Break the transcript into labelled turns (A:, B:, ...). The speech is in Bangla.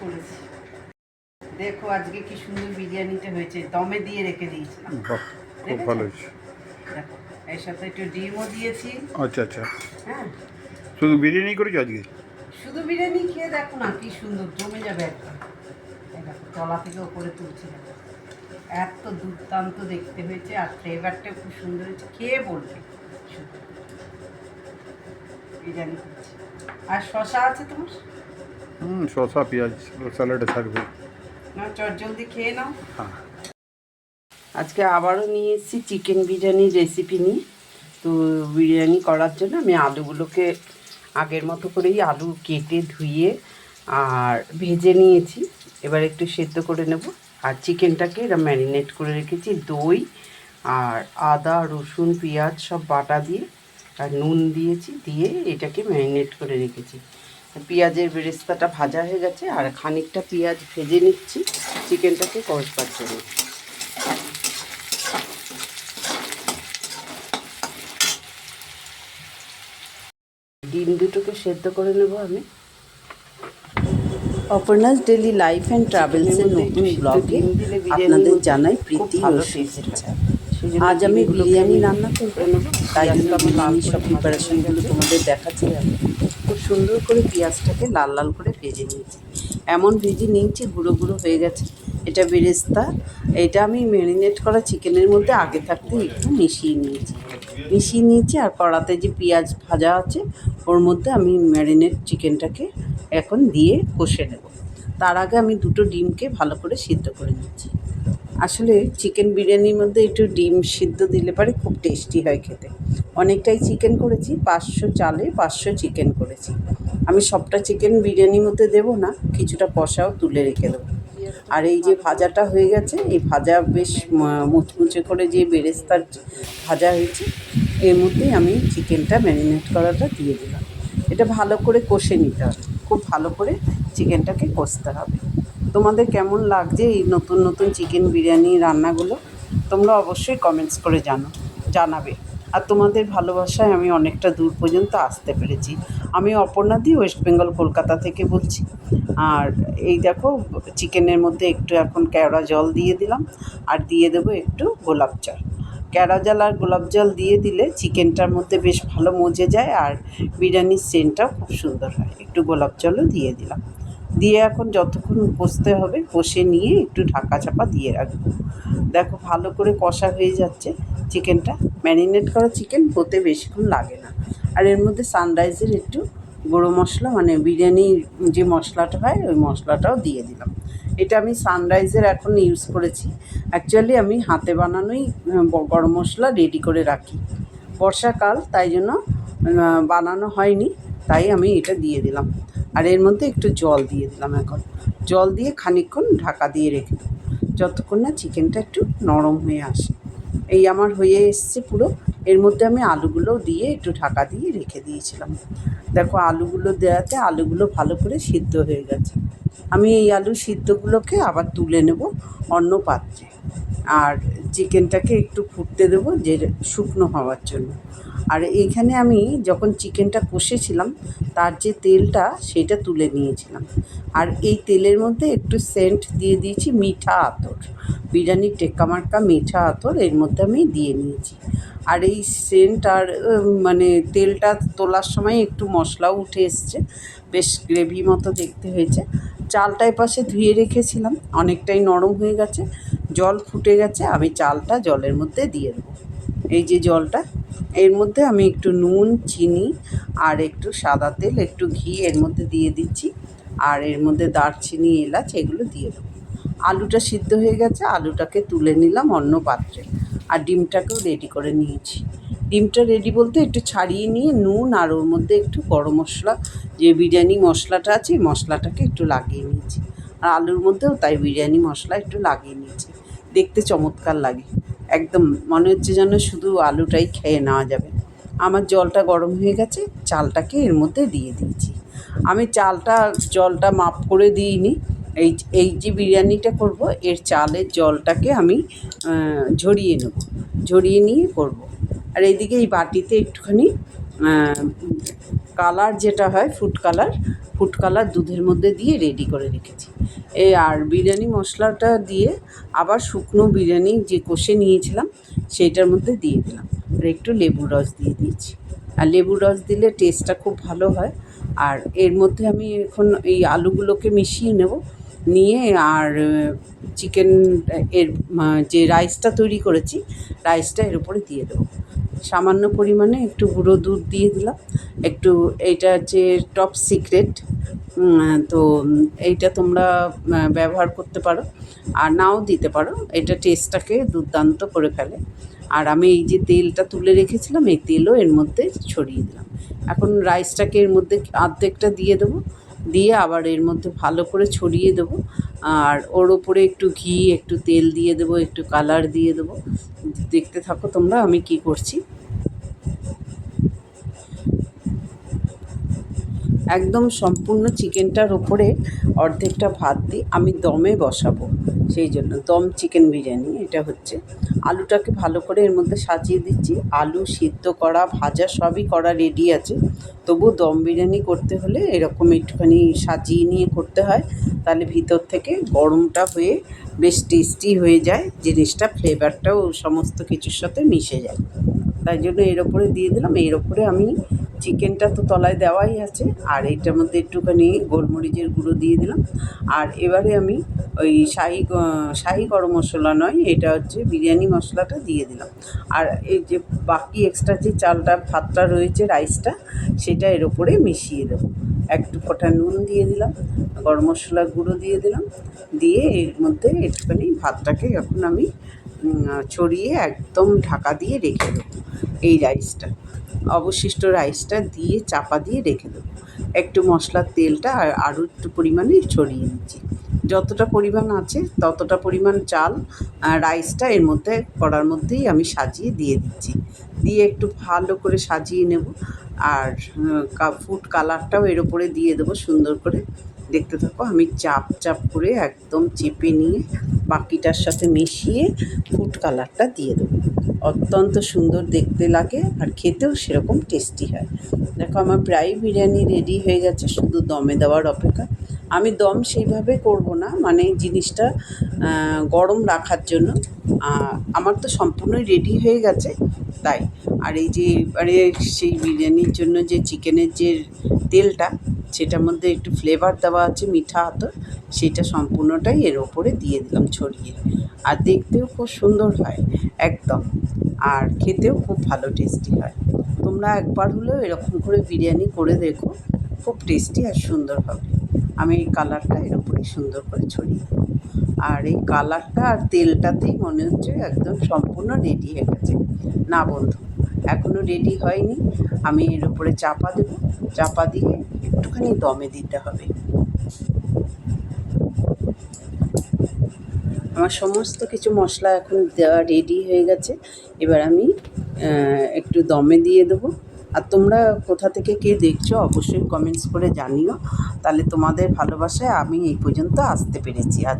A: করেছি। দেখো আজকে কি সুন্দর বিরিয়ানিটা হয়েছে, দমে দিয়ে রেখে দিয়েছিলাম।
B: খুব ভালো হয়েছে।
A: দেখো এর সাথে একটু ডিমও দিয়েছি।
B: আচ্ছা আচ্ছা,
A: হ্যাঁ
B: শুধু বিরিয়ানি করেছো আজকে?
A: শুধু বিরিয়ানি খেয়ে দেখো না কি সুন্দর জমে যাবে একদম। এই দেখো তলা থেকে ওপরে তুলছি, দেখো এত দুর্দান্ত দেখতে হয়েছে আর ফ্লেভারটা খুব সুন্দর হয়েছে, খেয়ে বলবে বিরিয়ানি করছি। আর শশা আছে তোমার?
B: শসা পেঁয়াজ স্যালাডে থাকবে।
A: না চট জলদি খেয়ে নাও।
B: হ্যাঁ,
A: আজকে আবারও নিয়ে এসেছি চিকেন বিরিয়ানির রেসিপি নিয়ে। তো বিরিয়ানি করার জন্য আমি আলুগুলোকে আগের মতো করেই আলু কেটে ধুয়ে আর ভেজে নিয়েছি। এবার একটু সেদ্ধ করে নেব। আর চিকেনটাকে এরা ম্যারিনেট করে রেখেছি দই আর আদা রসুন পেঁয়াজ সব বাটা দিয়ে আর নুন দিয়েছি, দিয়ে এটাকে ম্যারিনেট করে রেখেছি। পেঁয়াজের বেরেস্তাটা ভাজা হয়ে গেছে আর খানিকটা পেঁয়াজ ভেজে নিচ্ছি চিকেনটাকে কষবার জন্য। ডিম দুটোকে সেদ্ধ করে নেব আমি।
C: অপর্ণাস ডেলি লাইফ অ্যান্ড ট্রাভেলসের নতুন ব্লগে আপনাদের জানাই প্রীতি ও শুভেচ্ছা। আজ আমি বিরিয়ানি রান্না করব, তাই জন্য বিরিয়ানি সব প্রিপারেশনগুলো তোমাদের দেখাচ্ছি। খুব সুন্দর করে পেঁয়াজটাকে লাল লাল করে ভেজে নিয়েছি, এমন ভেজে নিয়েছি গুঁড়ো গুঁড়ো হয়ে গেছে। এটা বেরেস্তা, এটা আমি ম্যারিনেট করা চিকেনের মধ্যে আগে থাকতে একটু মিশিয়ে নিয়েছি আর কড়াতে যে পেঁয়াজ ভাজা আছে ওর মধ্যে আমি ম্যারিনেট চিকেনটাকে এখন দিয়ে কষে নেব। তার আগে আমি দুটো ডিমকে ভালো করে সিদ্ধ করে নিচ্ছি। আসলে চিকেন বিরিয়ানির মধ্যে একটু ডিম সিদ্ধ দিলে পরে খুব টেস্টি হয় খেতে। অনেকটাই চিকেন করেছি, 500 চালে 500 চিকেন করেছি। আমি সবটা চিকেন বিরিয়ানির মধ্যে দেবো না, কিছুটা কষাও তুলে রেখে দেবো। আর এই যে ভাজাটা হয়ে গেছে, এই ভাজা বেশ মুচমুচে করে যে বেরেস্তার ভাজা হয়েছে এর মধ্যেই আমি চিকেনটা ম্যারিনেট করাটা দিয়ে দিলাম। এটা ভালো করে কষে নিতে হবে, খুব ভালো করে চিকেনটাকে কষতে হবে। তোমাদের কেমন লাগছে এই নতুন নতুন চিকেন বিরিয়ানি রান্নাগুলো তোমরা অবশ্যই কমেন্টস করে জানাবে। আর তোমাদের ভালোবাসায় আমি অনেকটা দূর পর্যন্ত আসতে পেরেছি। আমি অপর্ণাদি, ওয়েস্ট বেঙ্গল কলকাতা থেকে বলছি। আর এই দেখো চিকেনের মধ্যে একটু এখন কেওড়া জল দিয়ে দিলাম আর দিয়ে দেবো একটু গোলাপ জল। কেওড়া জল আর গোলাপ জল দিয়ে দিলে চিকেনটার মধ্যে বেশ ভালো মজে যায় আর বিরিয়ানির সেন্টটাও খুব সুন্দর হয়। একটু গোলাপ জলও দিয়ে দিলাম, দিয়ে এখন যতক্ষণ কষতে হবে কষে নিয়ে একটু ঢাকা চাপা দিয়ে রাখবো। দেখো ভালো করে কষা হয়ে যাচ্ছে চিকেনটা। ম্যারিনেট করা চিকেন হতে বেশিক্ষণ লাগে না। আর এর মধ্যে সানরাইজের একটু গুঁড়ো মশলা, মানে বিরিয়ানির যে মশলাটা হয় ওই মশলাটাও দিয়ে দিলাম। এটা আমি সানরাইজের এখন ইউজ করেছি। অ্যাকচুয়ালি আমি হাতে বানানোই গরম মশলা রেডি করে রাখি। বর্ষাকাল তাই জন্য বানানো হয়নি, তাই আমি এটা দিয়ে দিলাম। আর এর মধ্যে একটু জল দিয়ে দিলাম। এখন জল দিয়ে খানিকক্ষণ ঢাকা দিয়ে রেখে দেবো যতক্ষণ না চিকেনটা একটু নরম হয়ে আসে। এই আমার হয়ে এসছে পুরো। এর মধ্যে আমি আলুগুলো দিয়ে একটু ঢাকা দিয়ে রেখে দিয়েছিলাম। দেখো আলুগুলো দেওয়াতে আলুগুলো ভালো করে সিদ্ধ হয়ে গেছে। আমি এই আলু সিদ্ধগুলোকে আবার তুলে নেব অন্য পাত্রে। আর চিকেনটাকে একটু ফুটতে দেবো যে শুকনো হওয়ার জন্য। আর এইখানে আমি যখন চিকেনটা কষেছিলাম তার যে তেলটা সেটা তুলে নিয়েছিলাম। আর এই তেলের মধ্যে একটু সেন্ট দিয়ে দিয়েছি মিঠা আতর, বিরিয়ানির টেক্কা মার্কা মিঠা আতর এর মধ্যে আমি দিয়ে নিয়েছি। আর এই সেন্ট আর মানে তেলটা তোলার সময় একটু মশলাও উঠে এসছে, বেশ গ্রেভি মতো দেখতে হয়েছে। চালটা এপাশে ধুয়ে রেখেছিলাম, অনেকটাই নরম হয়ে গেছে, জল ফুটে গেছে। আমি চালটা জলের মধ্যে দিয়ে দেবো। এই যে জলটা, এর মধ্যে আমি একটু নুন চিনি আর একটু সাদা তেল একটু ঘি এর মধ্যে দিয়ে দিচ্ছি। আর এর মধ্যে দারচিনি এলাচ এগুলো দিয়ে দেবো। আলুটা সিদ্ধ হয়ে গেছে, আলুটাকে তুলে নিলাম অন্য পাত্রে। আর ডিমটাকেও রেডি করে নিয়েছি। ডিমটা রেডি বলতে একটু ছাড়িয়ে নিয়ে নুন আর ওর মধ্যে একটু গরম মশলা, যে বিরিয়ানি মশলাটা আছে এই মশলাটাকে একটু লাগিয়ে নিয়েছি। আর আলুর মধ্যেও তাই বিরিয়ানি মশলা একটু লাগিয়ে নিয়েছি, দেখতে চমৎকার লাগে। একদম মনে হচ্ছে যেন শুধু আলুটাই খেয়ে নেওয়া যাবে। আমার জলটা গরম হয়ে গেছে, চালটাকে এর মধ্যে দিয়ে দিয়েছি। আমি জলটা মাপ করে দিইনি। এই যে বিরিয়ানিটা করব এর চালের জলটাকে আমি ঝরিয়ে নেব, ঝরিয়ে নিয়ে করব। আর এইদিকে এই বাটিতে একটুখানি কালার যেটা হয় ফুড কালার দুধের মধ্যে দিয়ে রেডি করে রেখেছি। এই আর বিরিয়ানি মশলাটা দিয়ে আবার শুকনো বিরিয়ানি যে কষে নিয়েছিলাম সেইটার মধ্যে দিয়ে দিলাম, আর একটু লেবুর রস দিয়ে দিয়েছি। আর লেবুর রস দিলে টেস্টটা খুব ভালো হয়। আর এর মধ্যে আমি এখন এই আলুগুলোকে মিশিয়ে নেব, নিয়ে আর চিকেন এর যে রাইসটা তৈরি করেছি রাইসটা এর উপরে দিয়ে দেবো। সামান্য পরিমাণে একটু গুঁড়ো দুধ দিয়ে দিলাম, একটু এইটা হচ্ছে টপ সিক্রেট, তো এইটা তোমরা ব্যবহার করতে পারো আর নাও দিতে পারো, এটা টেস্টটাকে দুর্দান্ত করে ফেলে। আর আমি এই যে তেলটা তুলে রেখেছিলাম এই তেলও এর মধ্যে ছড়িয়ে দিলাম। এখন রাইসটাকে এর মধ্যে অর্ধেকটা দিয়ে দেবো, দিয়ে আবার এর মধ্যে ভালো করে ছড়িয়ে দেবো। আর ওর ওপরে একটু ঘি একটু তেল দিয়ে দেবো, একটু কালার দিয়ে দেবো। দেখতে থাকো তোমরা আমি কি করছি। একদম সম্পূর্ণ চিকেনটার ওপরে অর্ধেকটা ভাত দিই, আমি দমে বসাবো, সেই জন্য দম চিকেন বিরিয়ানি এটা হচ্ছে। আলুটাকে ভালো করে এর মধ্যে সাজিয়ে দিচ্ছি, আলু সিদ্ধ করা ভাজা সবই করা রেডি আছে। তবু দম বিরিয়ানি করতে হলে এরকম একটুখানি সাজিয়ে নিয়ে করতে হয়, তাহলে ভিতর থেকে গরমটা হয়ে বেশ টেস্টি হয়ে যায় জিনিসটা, ফ্লেভারটাও সমস্ত কিছুর সাথে মিশে যায়। তাই জন্য এর ওপরে দিয়ে দিলাম। এর ওপরে আমি চিকেনটা তো তলায় দেওয়াই আছে, আর এইটার মধ্যে একটুখানি গোলমরিচের গুঁড়ো দিয়ে দিলাম। আর এবারে আমি ওই শাহি গরম মশলা নয়, এটা হচ্ছে বিরিয়ানি মশলাটা দিয়ে দিলাম। আর এই যে বাকি এক্সট্রা যে চালটা ভাতটা রয়েছে রাইসটা, সেটা এর ওপরে মিশিয়ে দেবো। একটু ফোঁটা নুন দিয়ে দিলাম, গরম মশলার গুঁড়ো দিয়ে দিলাম, দিয়ে এর মধ্যে একটুখানি ভাতটাকে এখন আমি ছড়িয়ে একদম ঢাকা দিয়ে রেখে দেবো। এই রাইসটা অবশিষ্ট রাইসটা দিয়ে চাপা দিয়ে রেখে দেবো। একটু মশলার তেলটা আরও একটু পরিমাণে ছড়িয়ে দিচ্ছি, যতটা পরিমাণ আছে ততটা পরিমাণ চাল রাইসটা এর মধ্যে কড়ার মধ্যেই আমি সাজিয়ে দিয়ে দিচ্ছি, দিয়ে একটু ভালো করে সাজিয়ে নেব। আর ফুড কালারটাও এর ওপরে দিয়ে দেবো সুন্দর করে। দেখতে থাকো আমি চাপ চাপ করে একদম চেপে নিয়ে বাকিটার সাথে মিশিয়ে ফুড কালারটা দিয়ে দেবো। অত্যন্ত সুন্দর দেখতে লাগে আর খেতেও সেরকম টেস্টি হয়। দেখো আমার প্রায় বিরিয়ানি রেডি হয়ে গেছে, শুধু দমে দেওয়ার অপেক্ষা। আমি দম সেইভাবে করব না, মানে জিনিসটা গরম রাখার জন্য। আমার তো সম্পূর্ণই রেডি হয়ে গেছে তাই। আর এই যে এবারে সেই বিরিয়ানির জন্য যে চিকেনের যে তেলটা, সেটার মধ্যে একটু ফ্লেভার দেওয়া আছে মিঠা আতর, সেটা সম্পূর্ণটাই এর ওপরে দিয়ে দিলাম ছড়িয়ে। আর দেখতেও খুব সুন্দর হয় একদম, আর খেতেও খুব ভালো টেস্টি হয়। তোমরা একবার হলেও এরকম করে বিরিয়ানি করে দেখো, খুব টেস্টি আর সুন্দর হবে। আমি এই কালারটা এর উপরে সুন্দর করে ছড়িয়ে দেবো। আর এই কালারটা আর তেলটাতেই মনে হচ্ছে একদম সম্পূর্ণ রেডি হয়ে গেছে। না বন্ধু, এখনও রেডি হয়নি। আমি এর উপরে চাপা দেবো, চাপা দিয়ে একটুখানি দমে দিতে হবে। আমার সমস্ত কিছু মশলা এখন দেওয়া রেডি হয়ে গেছে। এবার আমি একটু দমে দিয়ে দেবো। আর তোমরা কোথা থেকে কে দেখছো অবশ্যই কমেন্টস করে জানিও, তাহলে তোমাদের ভালোবাসায় আমি এই পর্যন্ত আসতে পেরেছি। আর